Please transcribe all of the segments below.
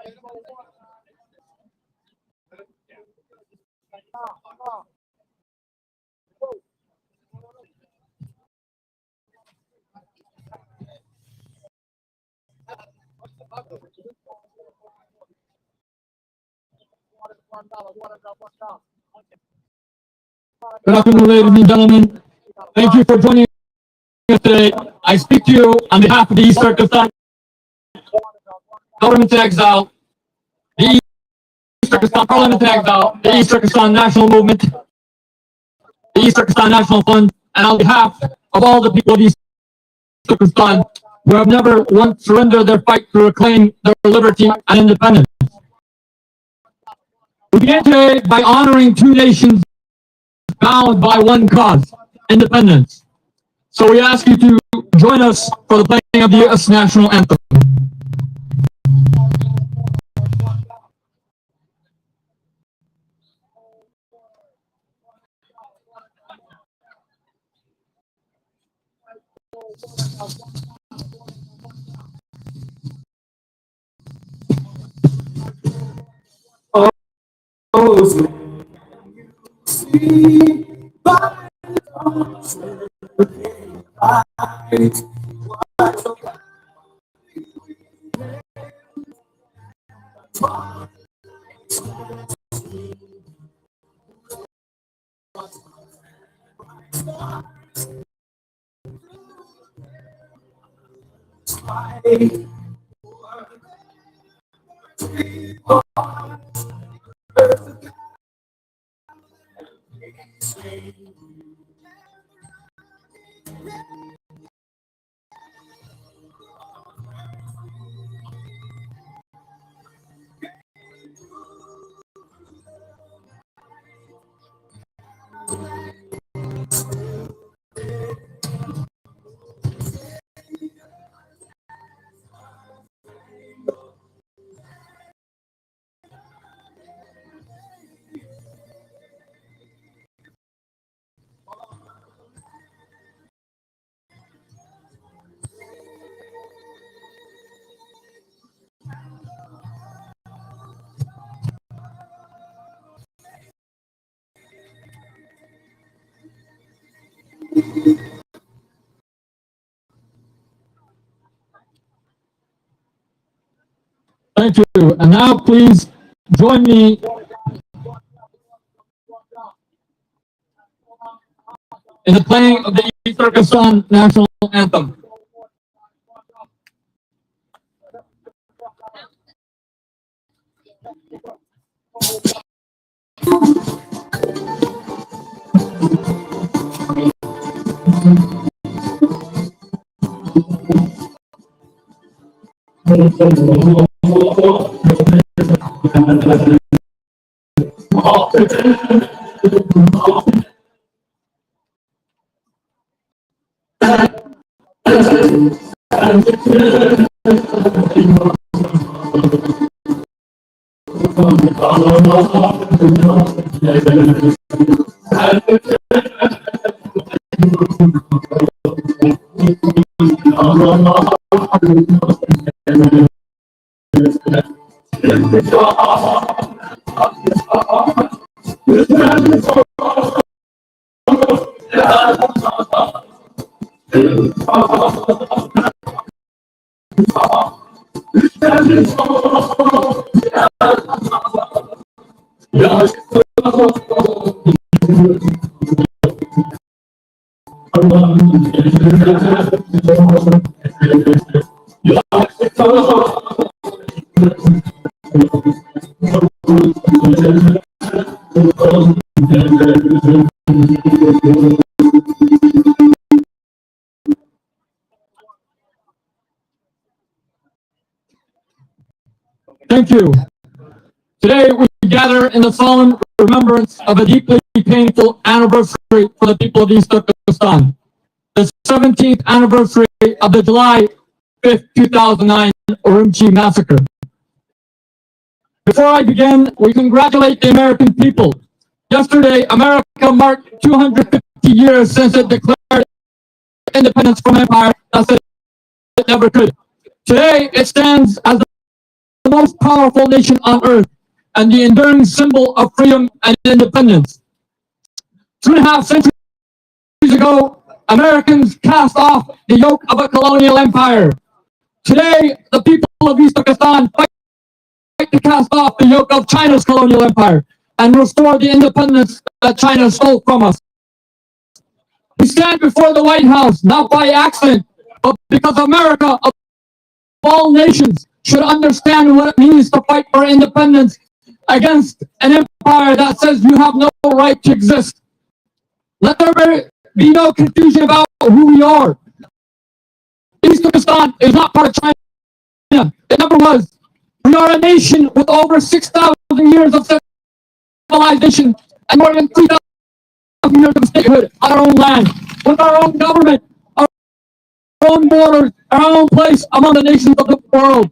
Good afternoon, ladies and gentlemen. Thank you for joining us today. I speak to you on behalf of the East Turkistan Government to Exile, the East Turkistan Parliament to Exile, the East Turkistan National Movement, the East Turkistan National Fund, and on behalf of all the people of East Turkistan who have never once surrendered their fight to reclaim their liberty and independence. We begin today by honoring two nations bound by one cause, independence. So we ask you to join us for the playing of the U.S. National Anthem. Thank you. And now please join me in the playing of the East Turkestan National Anthem. Thank you. Today we gather in the solemn remembrance of a deeply painful anniversary for the people of East Turkestan, the 17th anniversary of the July 5th, 2009 Urumchi Massacre. Before I begin, we congratulate the American people. Yesterday, America marked 250 years since it declared independence from empire, as it never could. Today, it stands as the the most powerful nation on earth and the enduring symbol of freedom and independence. 2.5 centuries ago, Americans cast off the yoke of a colonial empire. Today, the people of East Turkestan fight to cast off the yoke of China's colonial empire and restore the independence that China stole from us. We stand before the White House not by accident, but because America, of all nations, should understand what it means to fight for independence against an empire that says you have no right to exist. Let there be no confusion about who we are. East Turkestan is not part of China. It never was. We are a nation with over 6,000 years of civilization and more than 3,000 years of statehood on our own land, with our own government, our own borders, our own place among the nations of the world.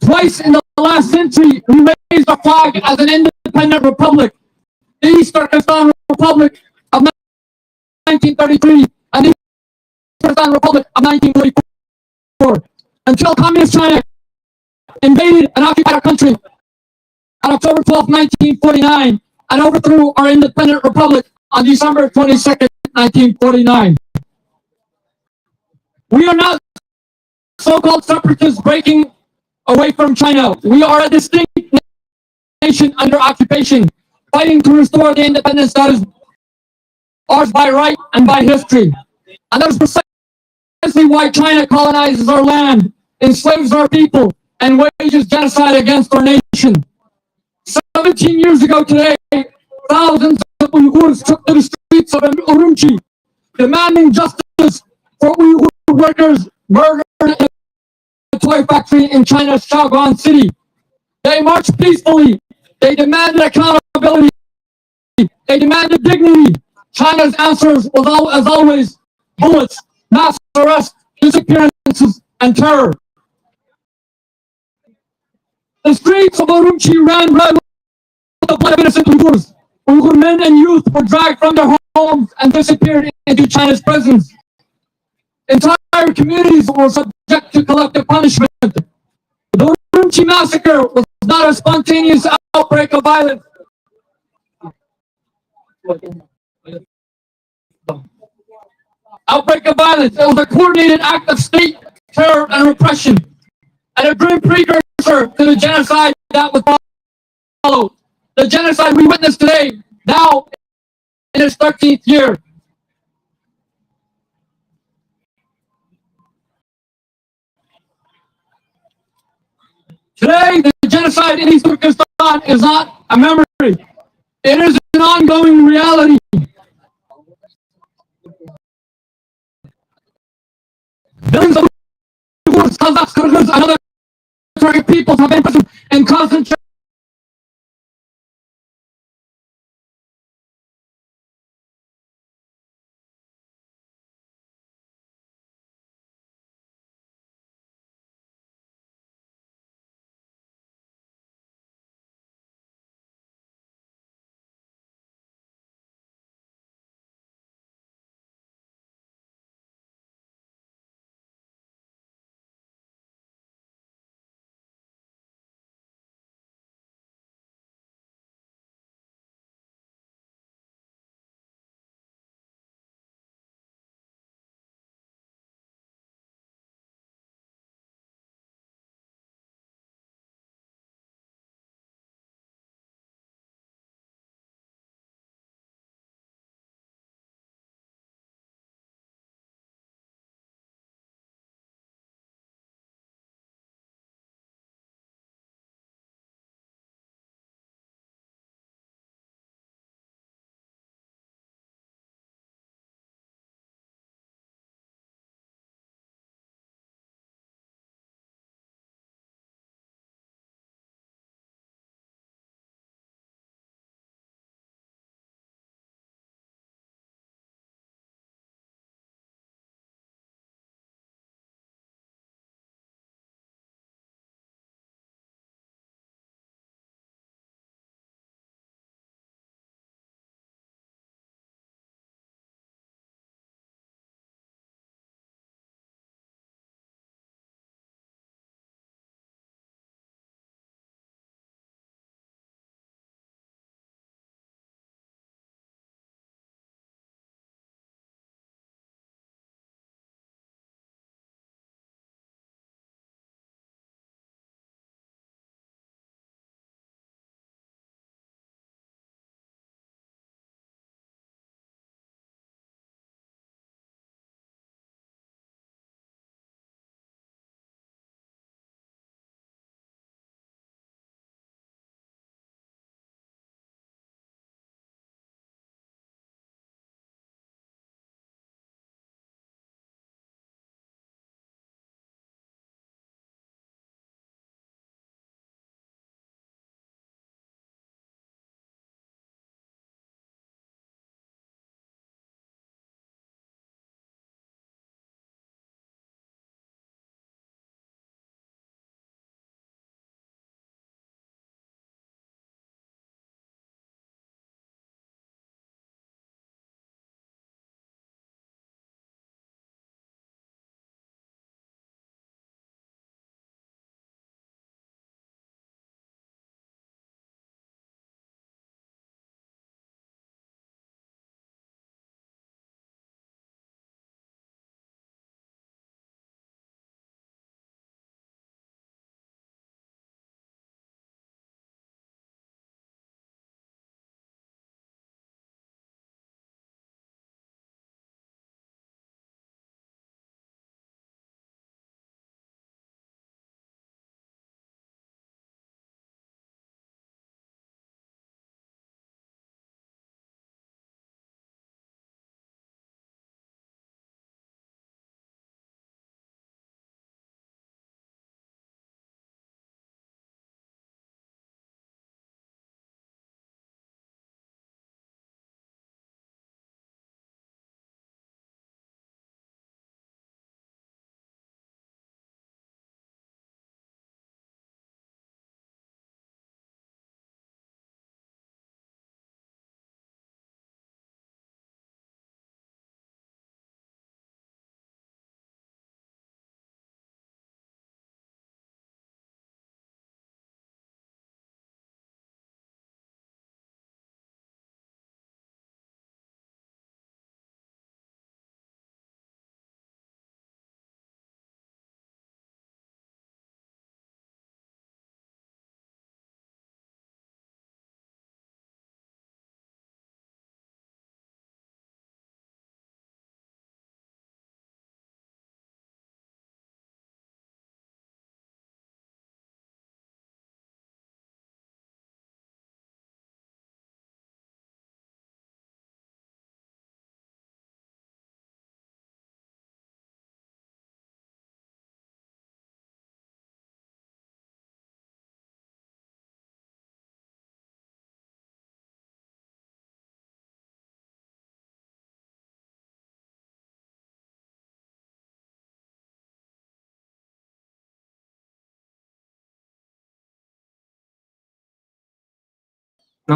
Twice in the last century, we raised our flag as an independent republic. The East Turkestan Republic of 1933 and the East Turkestan Republic of 1944. Until Communist China invaded and occupied our country on October 12, 1949, and overthrew our independent republic on December 22nd, 1949. We are not so-called separatists breaking away from China. We are a distinct nation under occupation, fighting to restore the independence that is ours by right and by history. And that is precisely why China colonizes our land, enslaves our people, and wages genocide against our nation. 17 years ago today, thousands of Uyghurs took to the streets of Urumchi, demanding justice for Uyghur workers murdered in a toy factory in China's Shaoguan city. They marched peacefully. They demanded accountability. They demanded dignity. China's answers was, as always, bullets, mass arrests, disappearances, and terror. The streets of Urumchi ran red with the blood of innocent Uyghurs. Uyghur men and youth were dragged from their homes and disappeared into China's prisons. Entire communities were subject to collective punishment. The Urumchi Massacre was not a spontaneous outbreak of violence. It was a coordinated act of state terror and repression, and a grim precursor to the genocide that would follow. The genocide we witness today, now in its 13th year. Today, the genocide in East Turkestan is not a memory. It is an ongoing reality. Millions of Uyghurs, Kazakhs, Kyrgyz, and other Turkic peoples have been imprisoned in concentration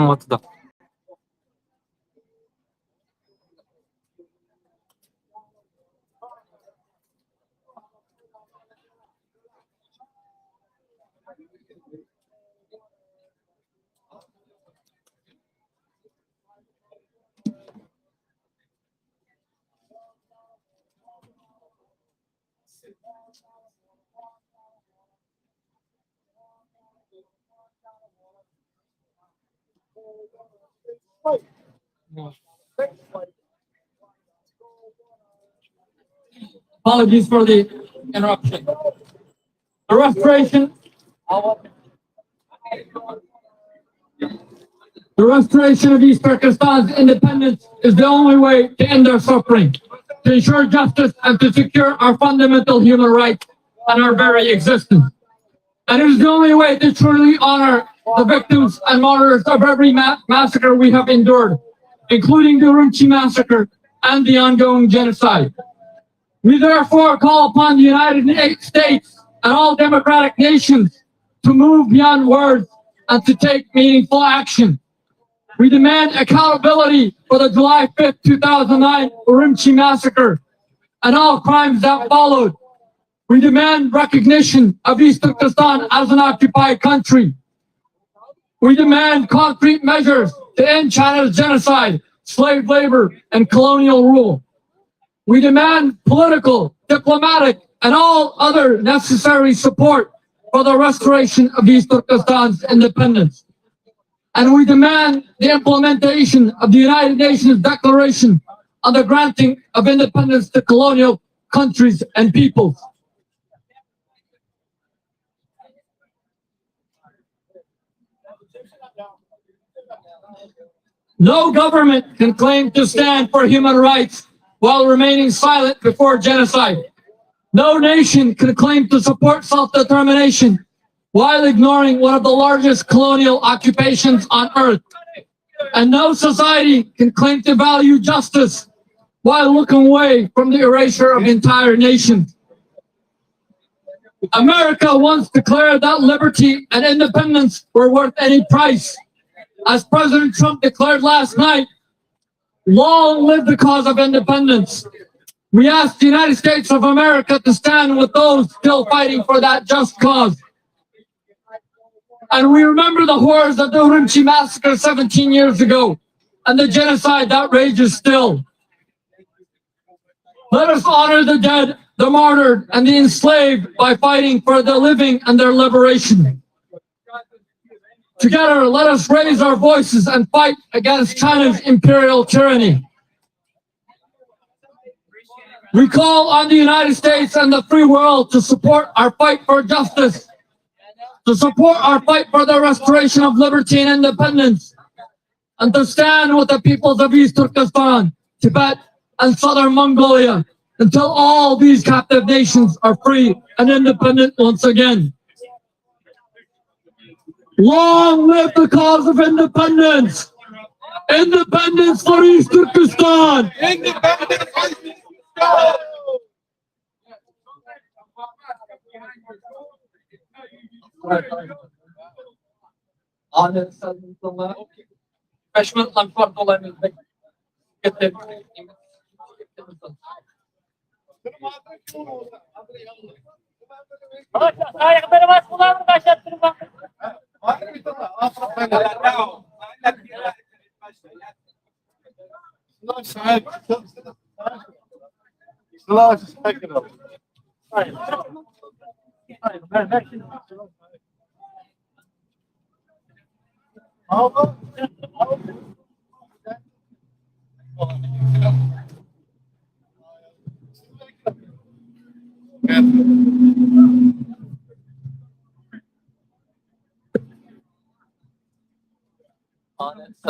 batıda. Apologies for the interruption. The restoration of East Turkistan's independence is the only way to end their suffering, to ensure justice, and to secure our fundamental human rights and our very existence. And it is the only way to truly honor the victims and martyrs of every massacre we have endured, including the Urumchi Massacre and the ongoing genocide. We therefore call upon the United States and all democratic nations to move beyond words and to take meaningful action. We demand accountability for the July 5th, 2009 Urumchi Massacre and all crimes that followed. We demand recognition of East Turkestan as an occupied country. We demand concrete measures to end China's genocide, slave labor, and colonial rule. We demand political, diplomatic, and all other necessary support for the restoration of East Turkestan's independence. And we demand the implementation of the United Nations Declaration on the granting of independence to colonial countries and peoples. No government can claim to stand for human rights while remaining silent before genocide. No nation can claim to support self-determination while ignoring one of the largest colonial occupations on earth. And no society can claim to value justice while looking away from the erasure of entire nations. America once declared that liberty and independence were worth any price. As President Trump declared last night, long live the cause of independence. We ask the United States of America to stand with those still fighting for that just cause. And we remember the horrors of the Urumchi Massacre 17 years ago and the genocide that rages still. Let us honor the dead, the martyred, and the enslaved by fighting for the living and their liberation. Together, let us raise our voices and fight against China's imperial tyranny. We call on the United States and the free world to support our fight for justice, to support our fight for the restoration of liberty and independence, and to stand with the peoples of East Turkestan, Tibet, and Southern Mongolia until all these captive nations are free and independent once again. Long live the cause of independence! Independence for East Turkestan! Independence for East Turkestan!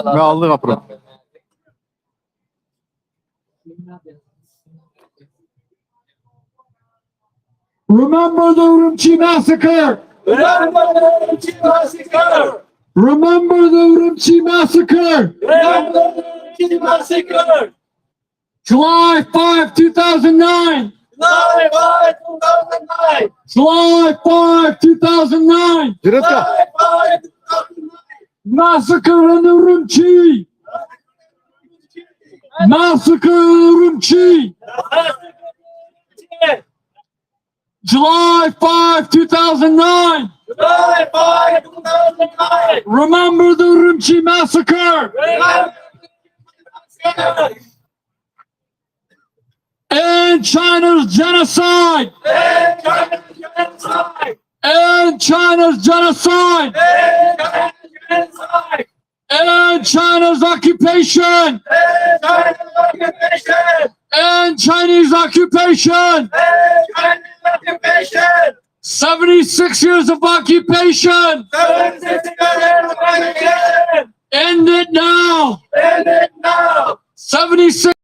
Ve aldık apro. Remember the Urumchi Massacre! Remember the Urumchi Massacre! Remember the Urumchi Massacre! Remember the Urumchi Massacre! July 5, 2009! July 5, 2009! July 5, 2009! Director. July 5, 2009! Massacre in Urumchi. Massacre in Urumchi. July 5, 2009. July 5, 2009. Remember the Urumchi Massacre. And China's genocide. And China's genocide. And China's occupation. And Chinese occupation. 76 years of occupation. End it now. 76